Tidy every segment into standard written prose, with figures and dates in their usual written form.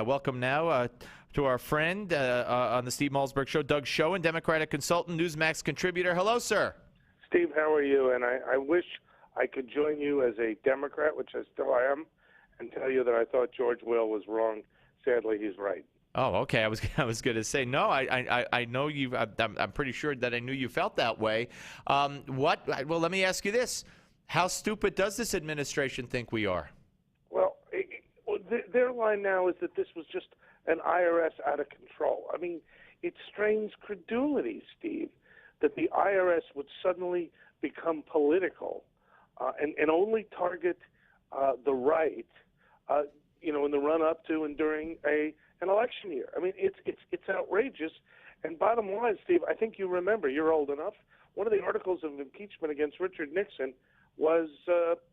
Welcome now to our friend on the Steve Malzberg Show, Doug Schoen, Democratic Consultant, Newsmax Contributor. Hello, sir. Steve, how are you? And I wish I could join you as a Democrat, which I still am, and tell you that I thought George Will was wrong. Sadly, he's right. Oh, okay. I was going to say no. I know you. I'm pretty sure that I knew you felt that way. Well, let me ask you this: how stupid does this administration think we are? Well, their line now is that this was just an IRS out of control. I mean, it strains credulity, Steve, that the IRS would suddenly become political and only target the right, in the run-up to and during an election year. I mean, it's outrageous. And bottom line, Steve, I think you remember, you're old enough, one of the articles of impeachment against Richard Nixon was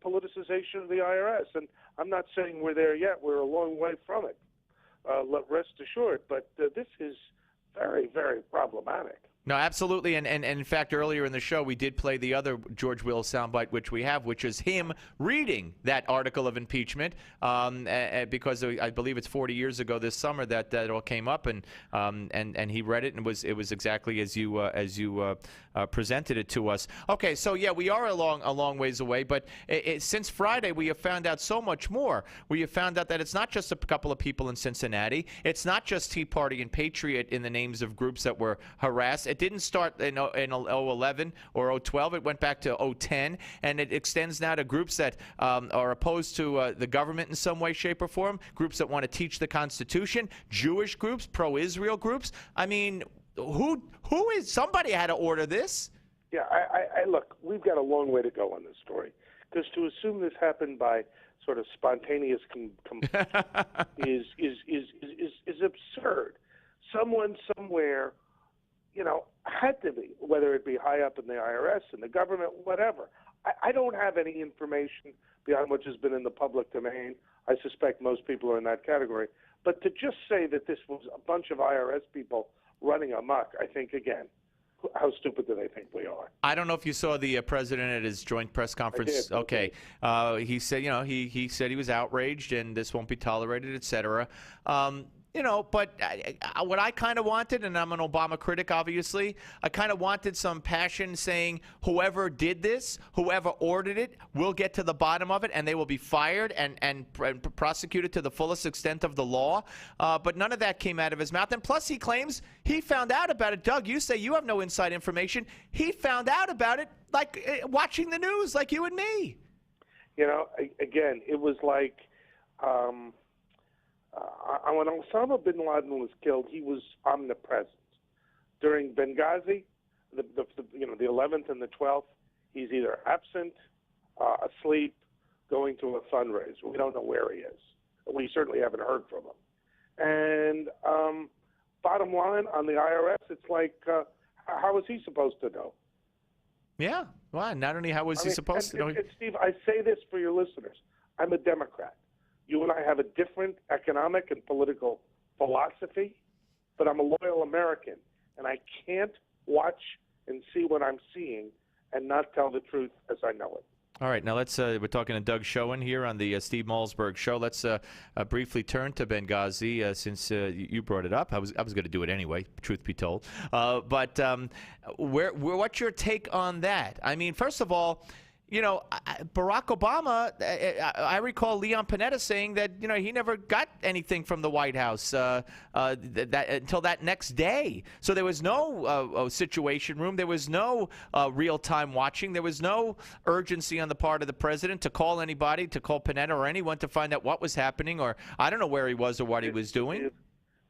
politicization of the IRS. And I'm not saying we're there yet. We're a long way from it. Rest assured. But this is very, very problematic. No, absolutely. And in fact, earlier in the show, we did play the other George Will soundbite, which is him reading that article of impeachment, because I believe it's 40 years ago this summer that all came up, and he read it, and it was exactly as you presented it to us. Okay, so yeah, we are a long ways away, but since Friday, we have found out so much more. We have found out that it's not just a couple of people in Cincinnati. It's not just Tea Party and Patriot in the names of groups that were harassed. It didn't start in 2011 or 2012. It went back to 2010, and it extends now to groups that are opposed to the government in some way, shape, or form, groups that want to teach the Constitution, Jewish groups, pro-Israel groups. I mean, who is? Somebody had to order this. Yeah, I look, we've got a long way to go on this story, because to assume this happened by sort of spontaneous is absurd. Someone somewhere, had to be, whether it be high up in the IRS, in the government, whatever. I don't have any information beyond what has been in the public domain. I suspect most people are in that category. But to just say that this was a bunch of IRS people running amok, I think, again, how stupid do they think we are? I don't know if you saw the president at his joint press conference. I did. Okay. He said, he said he was outraged and this won't be tolerated, et cetera. But what I kind of wanted, and I'm an Obama critic, obviously, I kind of wanted some passion saying whoever did this, whoever ordered it, will get to the bottom of it, and they will be fired and prosecuted to the fullest extent of the law. But none of that came out of his mouth. And plus, he claims he found out about it. Doug, you say you have no inside information. He found out about it like watching the news, like you and me. Again, it was like when Osama bin Laden was killed, he was omnipresent. During Benghazi, the 11th and the 12th, he's either absent, asleep, going to a fundraiser. We don't know where he is. We certainly haven't heard from him. And bottom line, on the IRS, it's like, how is he supposed to know? Yeah. Well, not only how was he supposed to know. And Steve, I say this for your listeners. I'm a Democrat. You and I have a different economic and political philosophy, but I'm a loyal American, and I can't watch and see what I'm seeing and not tell the truth as I know it. All right, now we're talking to Doug Schoen here on the Steve Malzberg Show. Let's briefly turn to Benghazi since you brought it up. I was going to do it anyway, truth be told. But what's your take on that? I mean, first of all, Barack Obama, I recall Leon Panetta saying that, he never got anything from the White House until that next day. So there was no situation room. There was no real-time watching. There was no urgency on the part of the president to call anybody, to call Panetta or anyone to find out what was happening, or I don't know where he was or what he was doing.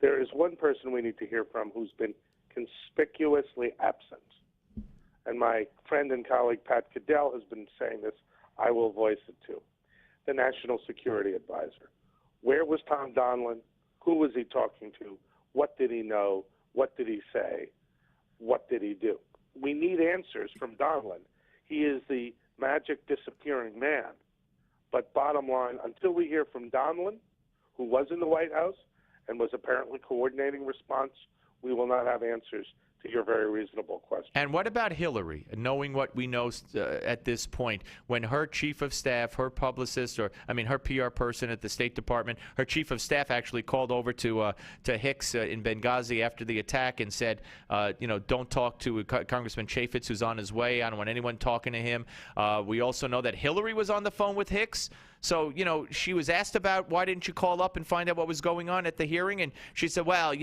There is one person we need to hear from who's been conspicuously absent. And my friend and colleague Pat Caddell has been saying this. I will voice it too. The National Security Advisor. Where was Tom Donilon? Who was he talking to? What did he know? What did he say? What did he do? We need answers from Donilon. He is the magic disappearing man. But bottom line, until we hear from Donilon, who was in the White House and was apparently coordinating response, we will not have answers to your very reasonable question. And what about Hillary? Knowing what we know at this point, when her chief of staff, her publicist, her PR person at the State Department, her chief of staff actually called over to Hicks in Benghazi after the attack and said, don't talk to Congressman Chaffetz, who's on his way. I don't want anyone talking to him. We also know that Hillary was on the phone with Hicks. So, she was asked about why didn't you call up and find out what was going on at the hearing? And she said, well,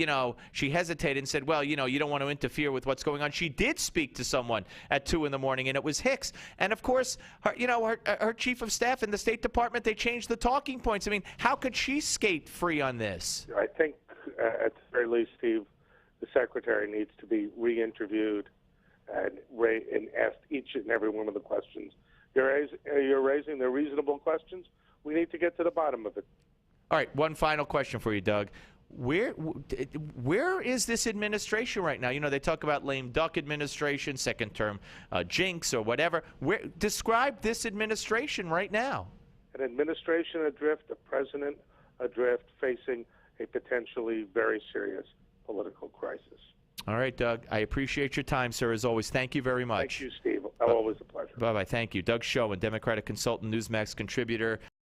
she hesitated and said, well, you don't want to interfere with what's going on. She did speak to someone at 2 in the morning, and it was Hicks. And, of course, her chief of staff in the State Department, they changed the talking points. I mean, how could she skate free on this? I think, at the very least, Steve, the secretary needs to be re-interviewed and asked each and every one of the questions. You're raising the reasonable questions. We need to get to the bottom of it. All right, one final question for you, Doug. Where is this administration right now? They talk about lame duck administration, second term jinx or whatever. Describe this administration right now. An administration adrift, a president adrift, facing a potentially very serious political crisis. All right, Doug. I appreciate your time, sir, as always. Thank you very much. Thank you, Steve. Always a pleasure. Bye-bye. Thank you. Doug Schoen, Democratic Consultant, Newsmax Contributor.